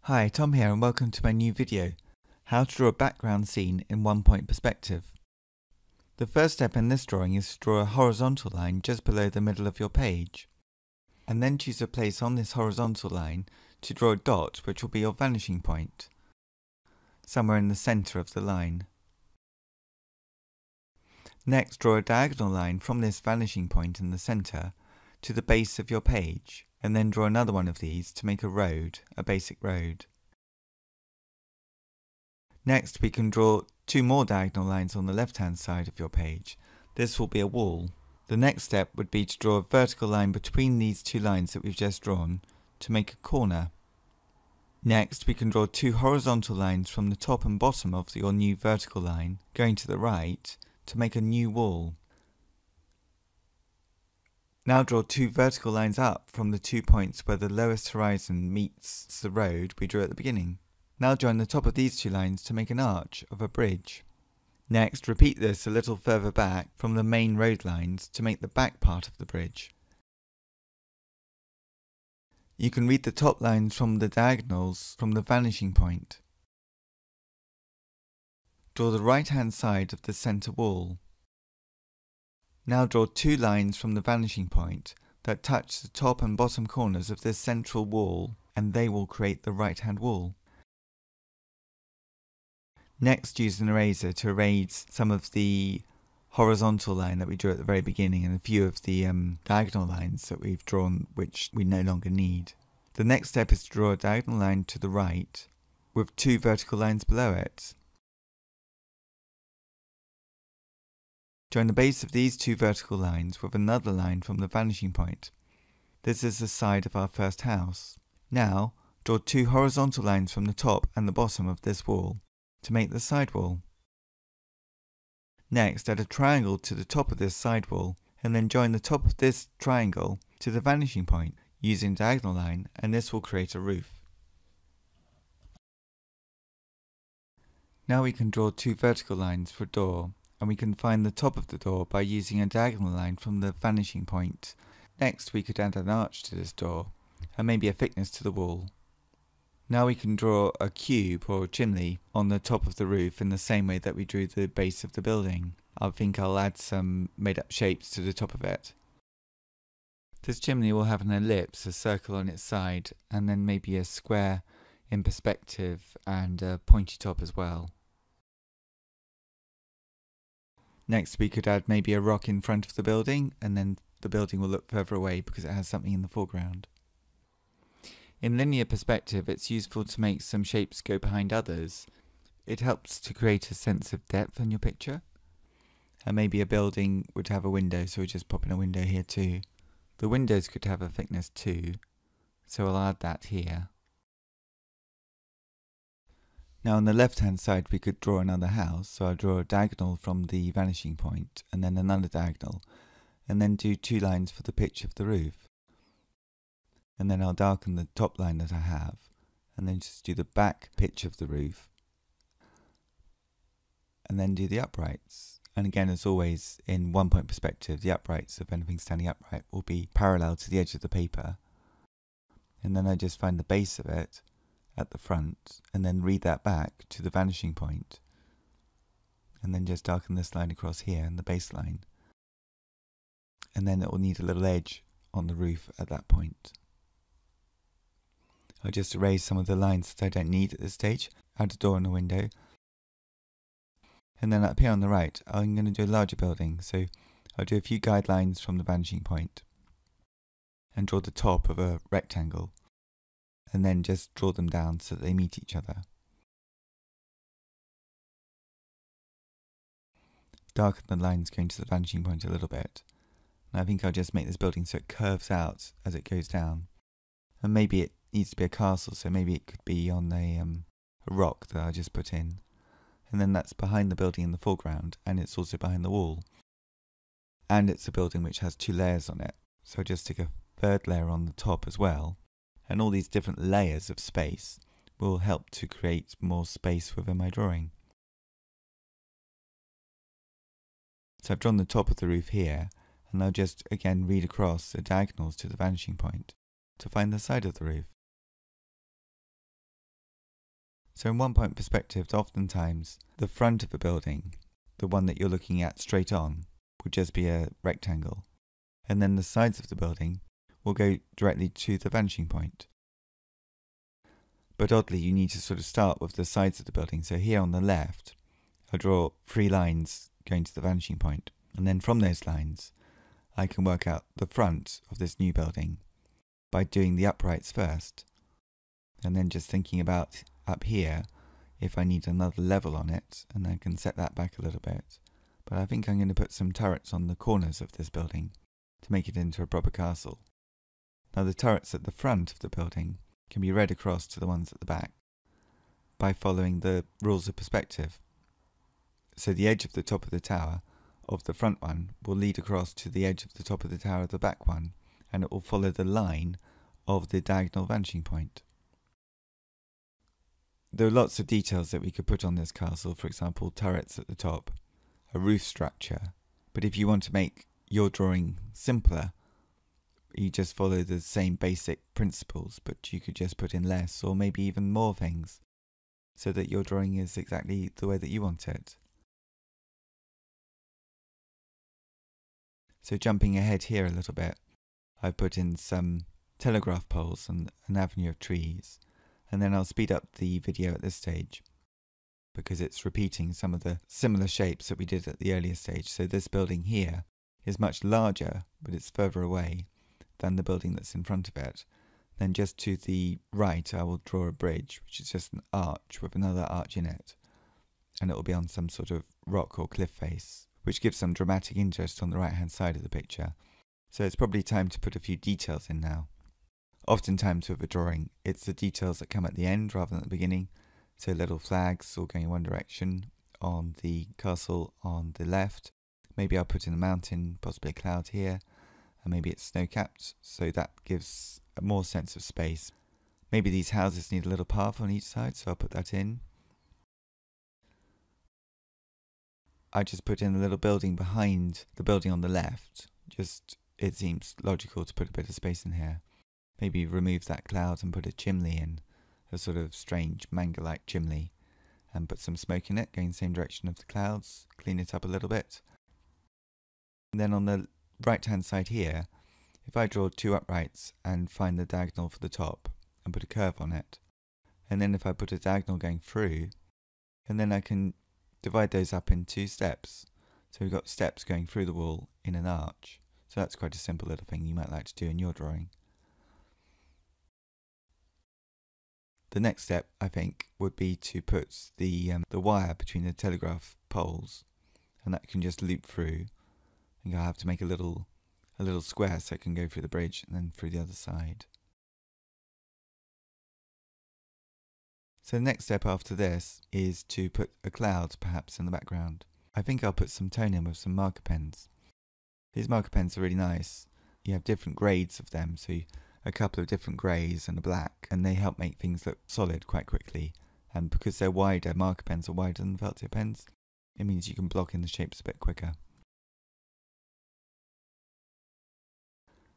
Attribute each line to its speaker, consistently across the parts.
Speaker 1: Hi, Tom here and welcome to my new video, how to draw a background scene in one-point perspective. The first step in this drawing is to draw a horizontal line just below the middle of your page, and then choose a place on this horizontal line to draw a dot which will be your vanishing point, somewhere in the centre of the line. Next, draw a diagonal line from this vanishing point in the centre to the base of your page, and then draw another one of these to make a road, a basic road. Next, we can draw two more diagonal lines on the left-hand side of your page. This will be a wall. The next step would be to draw a vertical line between these two lines that we've just drawn to make a corner. Next, we can draw two horizontal lines from the top and bottom of your new vertical line, going to the right, to make a new wall. Now draw two vertical lines up from the 2 points where the lowest horizon meets the road we drew at the beginning. Now join the top of these two lines to make an arch of a bridge. Next, repeat this a little further back from the main road lines to make the back part of the bridge. You can read the top lines from the diagonals from the vanishing point. Draw the right-hand side of the centre wall. Now draw two lines from the vanishing point that touch the top and bottom corners of this central wall, and they will create the right-hand wall. Next, use an eraser to erase some of the horizontal line that we drew at the very beginning and a few of the diagonal lines that we've drawn which we no longer need. The next step is to draw a diagonal line to the right with two vertical lines below it. Join the base of these two vertical lines with another line from the vanishing point. This is the side of our first house. Now, draw two horizontal lines from the top and the bottom of this wall to make the side wall. Next, add a triangle to the top of this side wall and then join the top of this triangle to the vanishing point using a diagonal line, and this will create a roof. Now we can draw two vertical lines for a door, and we can find the top of the door by using a diagonal line from the vanishing point. Next, we could add an arch to this door and maybe a thickness to the wall. Now we can draw a cube or a chimney on the top of the roof in the same way that we drew the base of the building. I think I'll add some made up shapes to the top of it. This chimney will have an ellipse, a circle on its side, and then maybe a square in perspective and a pointy top as well. Next, we could add maybe a rock in front of the building, and then the building will look further away because it has something in the foreground. In linear perspective, it's useful to make some shapes go behind others. It helps to create a sense of depth in your picture. And maybe a building would have a window, so we just pop in a window here too. The windows could have a thickness too, so I'll add that here. Now on the left-hand side we could draw another house, so I'll draw a diagonal from the vanishing point, and then another diagonal, and then do two lines for the pitch of the roof. And then I'll darken the top line that I have, and then just do the back pitch of the roof, and then do the uprights. And again, as always, in one-point perspective, the uprights of anything standing upright will be parallel to the edge of the paper. And then I just find the base of it at the front, and then read that back to the vanishing point, and then just darken this line across here and the base line. And then it will need a little edge on the roof at that point. I'll just erase some of the lines that I don't need at this stage, add a door and a window. And then up here on the right, I'm going to do a larger building, so I'll do a few guidelines from the vanishing point and draw the top of a rectangle, and then just draw them down so that they meet each other. Darken the lines going to the vanishing point a little bit. And I think I'll just make this building so it curves out as it goes down. And maybe it needs to be a castle, so maybe it could be on a rock that I just put in. And then that's behind the building in the foreground, and it's also behind the wall. And it's a building which has two layers on it, so I'll just stick a third layer on the top as well. And all these different layers of space will help to create more space within my drawing. So I've drawn the top of the roof here, and I'll just again read across the diagonals to the vanishing point to find the side of the roof. So in one-point perspectives, oftentimes the front of a building, the one that you're looking at straight on, would just be a rectangle. And then the sides of the building will go directly to the vanishing point. But oddly, you need to sort of start with the sides of the building. So here on the left, I draw 3 lines going to the vanishing point. And then from those lines, I can work out the front of this new building by doing the uprights first. And then just thinking about up here, if I need another level on it, and I can set that back a little bit. But I think I'm going to put some turrets on the corners of this building to make it into a proper castle. Now the turrets at the front of the building can be read across to the ones at the back by following the rules of perspective. So the edge of the top of the tower of the front one will lead across to the edge of the top of the tower of the back one, and it will follow the line of the diagonal vanishing point. There are lots of details that we could put on this castle, for example turrets at the top, a roof structure, but if you want to make your drawing simpler, you just follow the same basic principles, but you could just put in less or maybe even more things so that your drawing is exactly the way that you want it. So jumping ahead here a little bit, I've put in some telegraph poles and an avenue of trees, and then I'll speed up the video at this stage because it's repeating some of the similar shapes that we did at the earlier stage. So this building here is much larger, but it's further away than the building that's in front of it. Then just to the right I will draw a bridge, which is just an arch with another arch in it, and it will be on some sort of rock or cliff face, which gives some dramatic interest on the right hand side of the picture. So it's probably time to put a few details in now. Oftentimes with a drawing, it's the details that come at the end rather than at the beginning. So little flags all going in one direction on the castle on the left. Maybe I'll put in a mountain, possibly a cloud here, and maybe it's snow-capped, so that gives a more sense of space. Maybe these houses need a little path on each side, so I'll put that in. I just put in a little building behind the building on the left. Just, it seems logical to put a bit of space in here. Maybe remove that cloud and put a chimney in, a sort of strange manga-like chimney, and put some smoke in it, going the same direction of the clouds, clean it up a little bit. And then on the right hand side here, if I draw 2 uprights and find the diagonal for the top and put a curve on it, and then if I put a diagonal going through, and then I can divide those up in 2 steps. So we've got steps going through the wall in an arch. So that's quite a simple little thing you might like to do in your drawing. The next step, I think, would be to put the wire between the telegraph poles, and that can just loop through. I think I'll have to make a little square so it can go through the bridge and then through the other side. So the next step after this is to put a cloud perhaps in the background. I think I'll put some tone in with some marker pens. These marker pens are really nice. You have different grades of them, so a couple of different greys and a black, and they help make things look solid quite quickly. And because they're wider, marker pens are wider than felt tip pens, it means you can block in the shapes a bit quicker.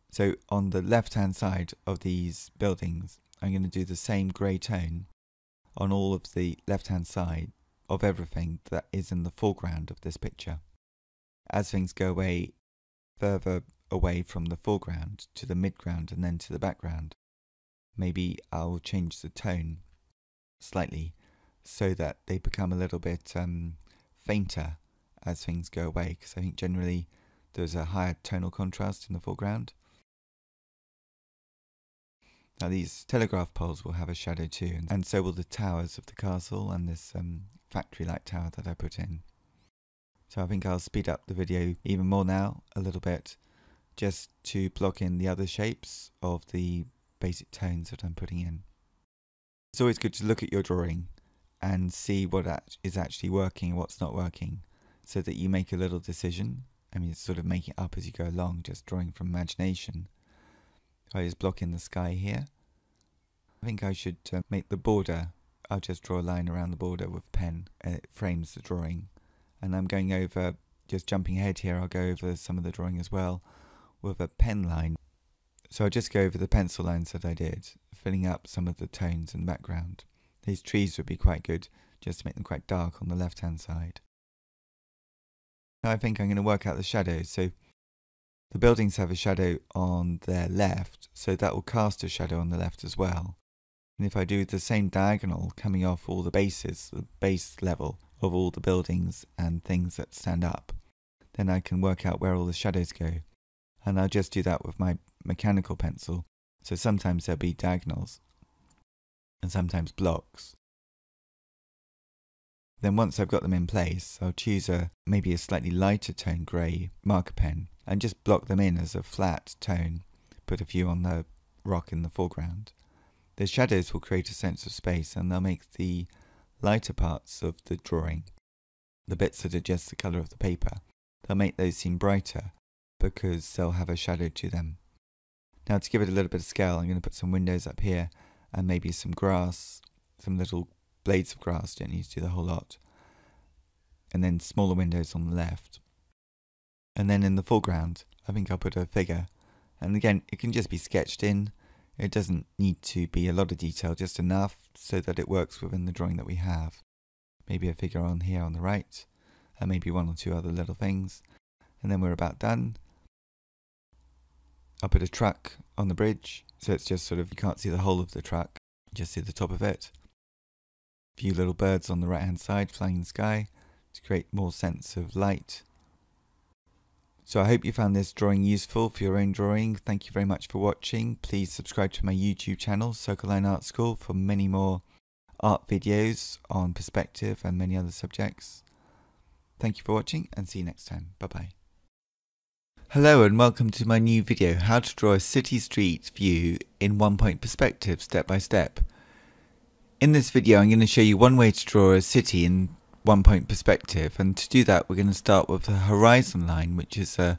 Speaker 1: So on the left hand side of these buildings, I'm going to do the same grey tone on all of the left hand side of everything that is in the foreground of this picture. As things go away further away from the foreground to the midground and then to the background, maybe I'll change the tone slightly so that they become a little bit fainter as things go away, because I think generally there's a higher tonal contrast in the foreground. Now these telegraph poles will have a shadow too, and so will the towers of the castle and this factory-like tower that I put in. So I think I'll speed up the video even more now, a little bit, just to block in the other shapes of the basic tones that I'm putting in. It's always good to look at your drawing and see what is actually working and what's not working, so that you make a little decision. I mean, sort of make it up as you go along, just drawing from imagination. I just block in the sky here. I think I should make the border. I'll just draw a line around the border with pen, and it frames the drawing. And I'm going over, just jumping ahead here, I'll go over some of the drawing as well with a pen line. So I'll just go over the pencil lines that I did, filling up some of the tones in the background. These trees would be quite good, just to make them quite dark on the left-hand side. Now I think I'm going to work out the shadows. So the buildings have a shadow on their left, so that will cast a shadow on the left as well. And if I do the same diagonal coming off all the bases, the base level of all the buildings and things that stand up, then I can work out where all the shadows go. And I'll just do that with my mechanical pencil. So sometimes there'll be diagonals and sometimes blocks. Then once I've got them in place, I'll choose maybe a slightly lighter tone grey marker pen and just block them in as a flat tone, put a few on the rock in the foreground. The shadows will create a sense of space and they'll make the lighter parts of the drawing, the bits that are just the colour of the paper, they'll make those seem brighter because they'll have a shadow to them. Now to give it a little bit of scale, I'm going to put some windows up here and maybe some grass, some little blades of grass, don't need to do the whole lot. And then smaller windows on the left. And then in the foreground, I think I'll put a figure. And again, it can just be sketched in. It doesn't need to be a lot of detail, just enough so that it works within the drawing that we have. Maybe a figure on here on the right, and maybe one or two other little things. And then we're about done. I'll put a truck on the bridge, so it's just sort of, you can't see the whole of the truck, you just see the top of it. A few little birds on the right hand side flying in the sky to create more sense of light. So I hope you found this drawing useful for your own drawing. Thank you very much for watching. Please subscribe to my YouTube channel, Circle Line Art School, for many more art videos on perspective and many other subjects. Thank you for watching and see you next time. Bye bye. Hello and welcome to my new video, how to draw a city street view in 1-point perspective step by step. In this video I'm going to show you one way to draw a city in 1-point perspective, and to do that we're going to start with a horizon line, which is a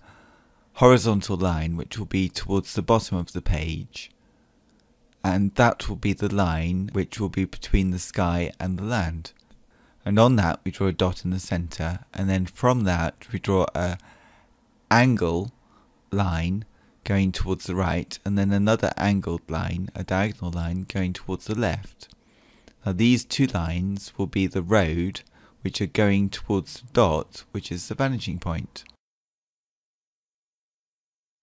Speaker 1: horizontal line which will be towards the bottom of the page, and that will be the line which will be between the sky and the land. And on that we draw a dot in the centre, and then from that we draw a angle line going towards the right, and then another angled line, a diagonal line, going towards the left. Now these two lines will be the road which are going towards the dot, which is the vanishing point.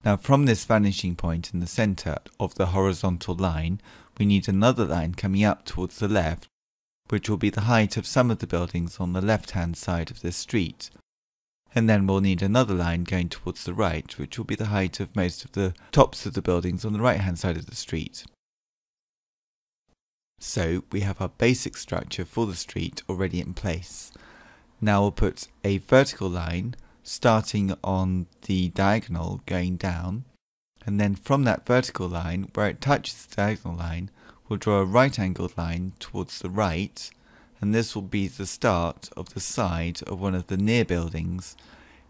Speaker 1: Now from this vanishing point in the centre of the horizontal line, we need another line coming up towards the left, which will be the height of some of the buildings on the left hand side of this street. And then we'll need another line going towards the right, which will be the height of most of the tops of the buildings on the right hand side of the street. So we have our basic structure for the street already in place. Now we'll put a vertical line starting on the diagonal going down, and then from that vertical line where it touches the diagonal line we'll draw a right angled line towards the right, and this will be the start of the side of one of the near buildings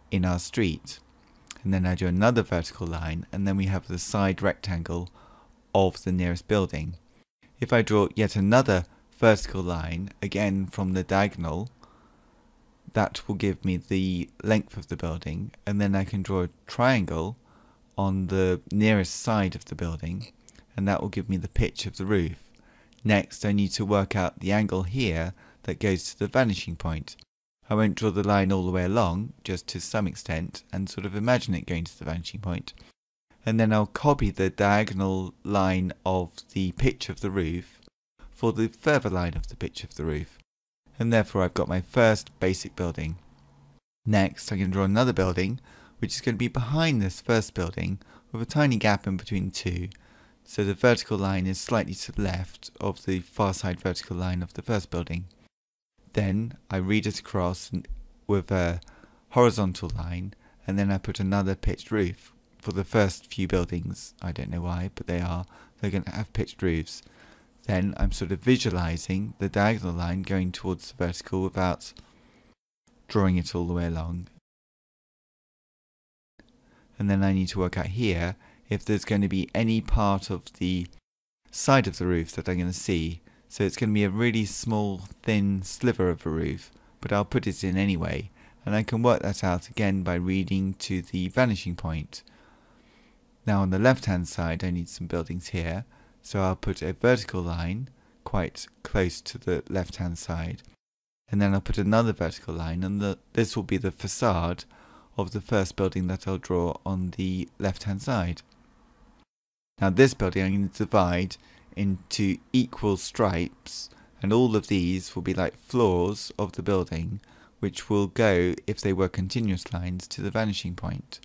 Speaker 1: in our street. And then I do another vertical line, and then we have the side rectangle of the nearest building. If I draw yet another vertical line, again from the diagonal, that will give me the length of the building, and then I can draw a triangle on the nearest side of the building, and that will give me the pitch of the roof. Next I need to work out the angle here that goes to the vanishing point. I won't draw the line all the way along, just to some extent, and sort of imagine it going to the vanishing point. And then I'll copy the diagonal line of the pitch of the roof for the further line of the pitch of the roof. And therefore I've got my first basic building. Next I'm going to draw another building which is going to be behind this first building with a tiny gap in between two. So the vertical line is slightly to the left of the far side vertical line of the first building. Then I read it across with a horizontal line, and then I put another pitched roof for the first few buildings. I don't know why, but they're going to have pitched roofs. Then I'm sort of visualizing the diagonal line going towards the vertical without drawing it all the way along. And then I need to work out here if there's going to be any part of the side of the roof that I'm going to see. So it's going to be a really small thin sliver of a roof, but I'll put it in anyway, and I can work that out again by reading to the vanishing point. Now on the left hand side I need some buildings here, so I'll put a vertical line quite close to the left hand side. And then I'll put another vertical line, and this will be the facade of the first building that I'll draw on the left hand side. Now this building I'm going to divide into equal stripes, and all of these will be like floors of the building, which will go, if they were continuous lines, to the vanishing point.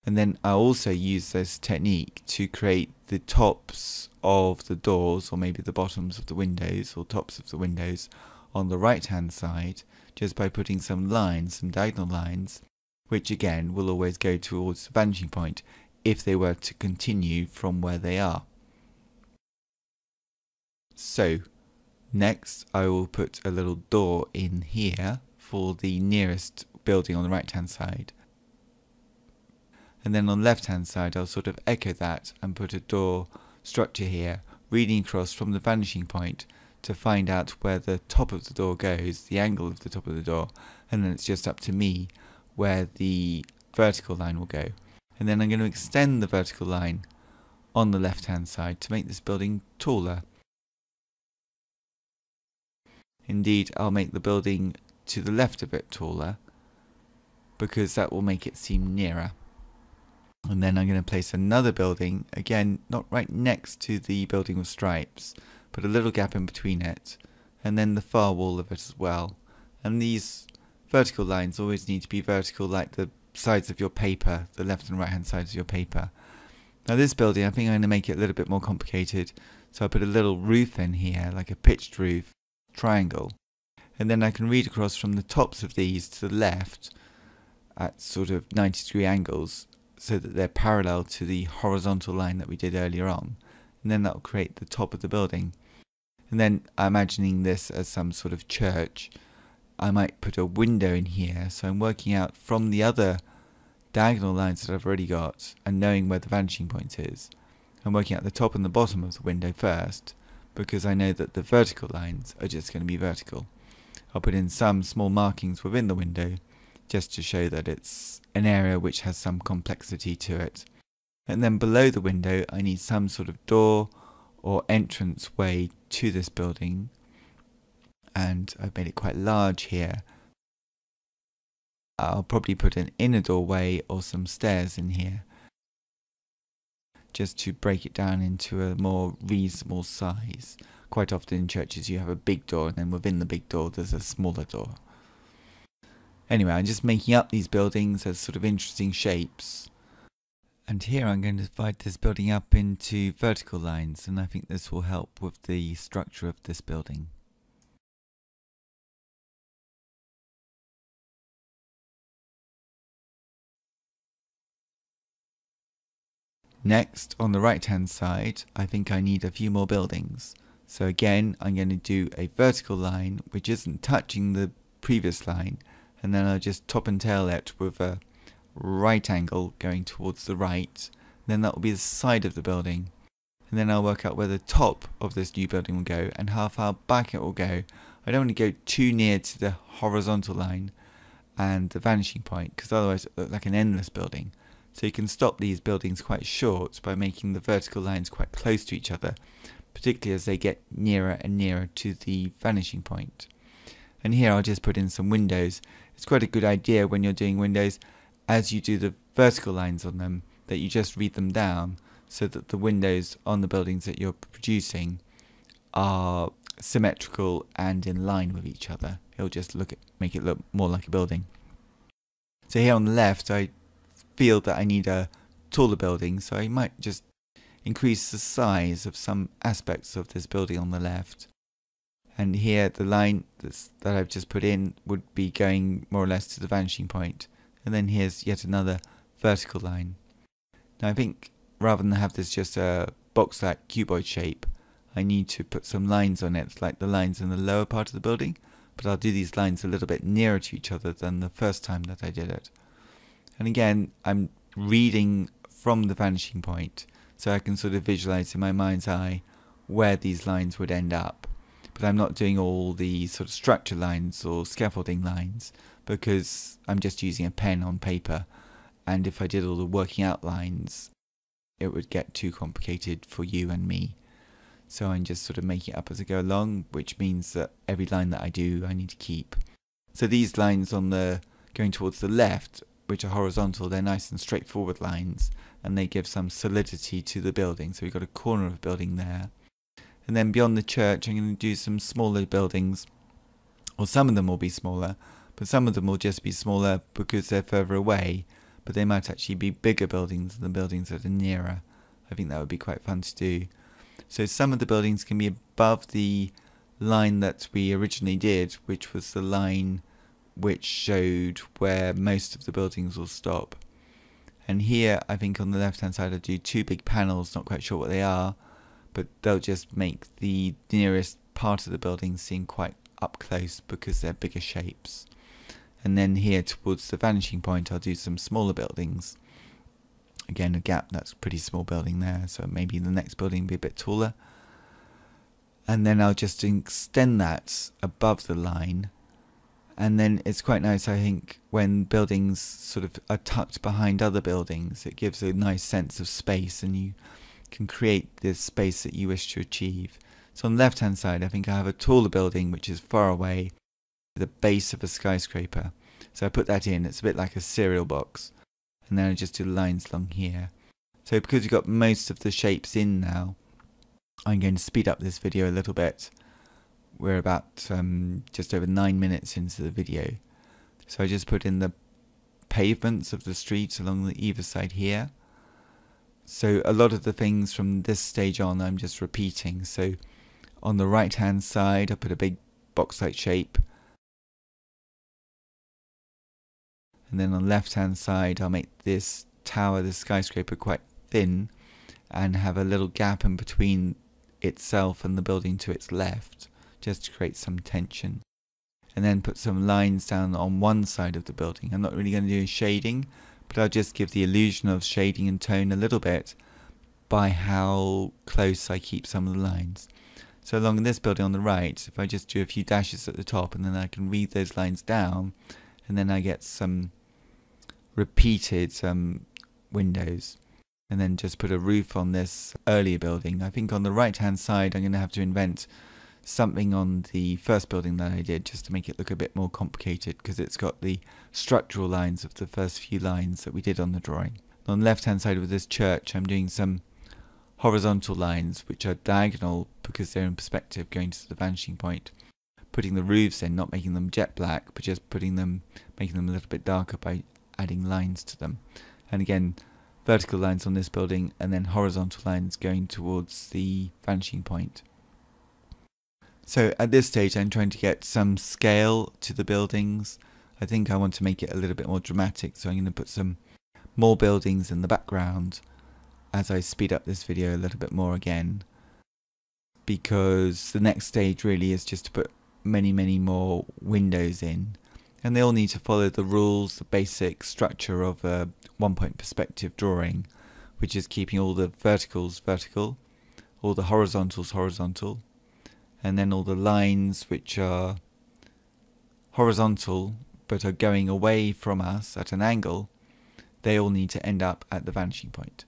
Speaker 1: And then I'll also use this technique to create the tops of the doors, or maybe the bottoms of the windows, or tops of the windows on the right hand side, just by putting some lines, some diagonal lines, which again will always go towards the vanishing point if they were to continue from where they are. So next I will put a little door in here for the nearest building on the right hand side. And then on the left hand side I'll sort of echo that and put a door structure here, reading across from the vanishing point to find out where the top of the door goes, the angle of the top of the door, and then it's just up to me where the vertical line will go. And then I'm going to extend the vertical line on the left hand side to make this building taller. Indeed, I'll make the building to the left a bit taller, because that will make it seem nearer. And then I'm going to place another building, again not right next to the building with stripes, but a little gap in between it, and then the far wall of it as well. And these vertical lines always need to be vertical like the sides of your paper, the left and right hand sides of your paper. Now this building, I think I'm going to make it a little bit more complicated, so I put a little roof in here, like a pitched roof, triangle, and then I can read across from the tops of these to the left at sort of 90-degree angles, so that they're parallel to the horizontal line that we did earlier on, and then that will create the top of the building. And then I'm imagining this as some sort of church. I might put a window in here, so I'm working out from the other diagonal lines that I've already got and knowing where the vanishing point is. I'm working out the top and the bottom of the window first, because I know that the vertical lines are just going to be vertical. I'll put in some small markings within the window just to show that it's an area which has some complexity to it. And then below the window I need some sort of door or entrance way to this building, and I've made it quite large here. I'll probably put an inner doorway or some stairs in here, just to break it down into a more reasonable size. Quite often in churches you have a big door, and then within the big door there's a smaller door. Anyway, I'm just making up these buildings as sort of interesting shapes. And here I'm going to divide this building up into vertical lines, and I think this will help with the structure of this building. Next, on the right hand side, I think I need a few more buildings. So again, I'm going to do a vertical line which isn't touching the previous line, and then I'll just top and tail it with a right angle going towards the right. Then that will be the side of the building, and then I'll work out where the top of this new building will go and how far back it will go. I don't want to go too near to the horizontal line and the vanishing point, because otherwise it will look like an endless building. So you can stop these buildings quite short by making the vertical lines quite close to each other, particularly as they get nearer and nearer to the vanishing point. And here I'll just put in some windows. It's quite a good idea when you're doing windows, as you do the vertical lines on them, that you just read them down so that the windows on the buildings that you're producing are symmetrical and in line with each other. It'll just make it look more like a building. So here on the left I feel that I need a taller building, so I might just increase the size of some aspects of this building on the left. And here the line that I've just put in would be going more or less to the vanishing point. And then here's yet another vertical line. Now I think rather than have this just a box-like cuboid shape, I need to put some lines on it, like the lines in the lower part of the building, but I'll do these lines a little bit nearer to each other than the first time that I did it. And again, I'm reading from the vanishing point, so I can sort of visualize in my mind's eye where these lines would end up. But I'm not doing all the sort of structure lines or scaffolding lines, because I'm just using a pen on paper, and if I did all the working out lines, it would get too complicated for you and me. So I'm just sort of making it up as I go along, which means that every line that I do, I need to keep. So these lines on the going towards the left, which are horizontal, they're nice and straightforward lines, and they give some solidity to the building. So we've got a corner of a building there. And then beyond the church, I'm going to do some smaller buildings, or some of them will be smaller, but some of them will just be smaller because they're further away, but they might actually be bigger buildings than the buildings that are nearer. I think that would be quite fun to do. So some of the buildings can be above the line that we originally did, which was the line which showed where most of the buildings will stop. And here, I think on the left hand side, I'll do two big panels, not quite sure what they are, but they'll just make the nearest part of the building seem quite up close because they're bigger shapes. And then here towards the vanishing point, I'll do some smaller buildings. Again, a gap, that's a pretty small building there, so maybe the next building will be a bit taller. And then I'll just extend that above the line. And then it's quite nice, I think, when buildings sort of are tucked behind other buildings. It gives a nice sense of space, and you can create this space that you wish to achieve. So on the left hand side, I think I have a taller building which is far away, the base of a skyscraper. So I put that in. It's a bit like a cereal box. And then I just do lines along here. So because we've got most of the shapes in now, I'm going to speed up this video a little bit. We're about just over 9 minutes into the video. So I just put in the pavements of the streets along the either side here. So a lot of the things from this stage on I'm just repeating. So on the right hand side I put a big box-like shape. And then on the left hand side I'll make this tower, this skyscraper, quite thin and have a little gap in between itself and the building to its left, just to create some tension. And then put some lines down on one side of the building. I'm not really going to do shading, but I'll just give the illusion of shading and tone a little bit by how close I keep some of the lines. So along this building on the right, if I just do a few dashes at the top and then I can read those lines down, and then I get some repeated windows. And then just put a roof on this earlier building. I think on the right hand side I'm going to have to invent something on the first building that I did just to make it look a bit more complicated, because it's got the structural lines of the first few lines that we did on the drawing. On the left hand side with this church I'm doing some horizontal lines which are diagonal because they're in perspective going to the vanishing point. Putting the roofs in, not making them jet black, but just making them a little bit darker by adding lines to them. And again, vertical lines on this building and then horizontal lines going towards the vanishing point. So at this stage I'm trying to get some scale to the buildings. I think I want to make it a little bit more dramatic, so I'm going to put some more buildings in the background as I speed up this video a little bit more again, because the next stage really is just to put many more windows in, and they all need to follow the rules, the basic structure of a one-point perspective drawing, which is keeping all the verticals vertical, all the horizontals horizontal, and then all the lines which are horizontal but are going away from us at an angle, they all need to end up at the vanishing point.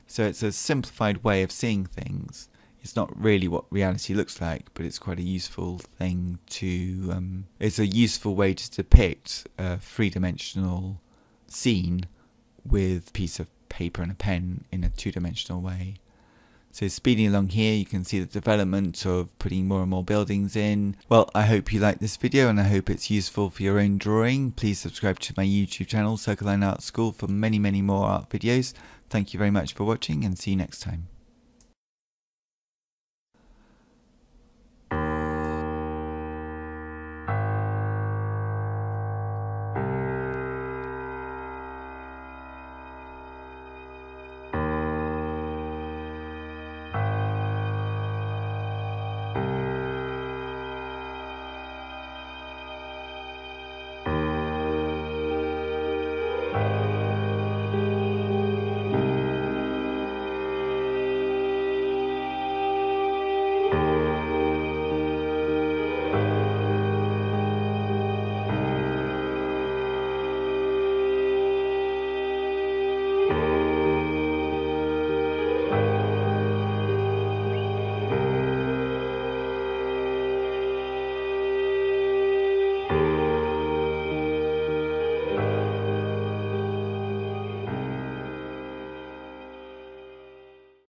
Speaker 1: So it's a simplified way of seeing things. It's not really what reality looks like, but it's quite a useful thing to... it's a useful way to depict a three-dimensional scene with a piece of paper and a pen in a two-dimensional way. So speeding along here, you can see the development of putting more and more buildings in. Well, I hope you like this video and I hope it's useful for your own drawing. Please subscribe to my YouTube channel, Circle Line Art School, for many more art videos. Thank you very much for watching and see you next time.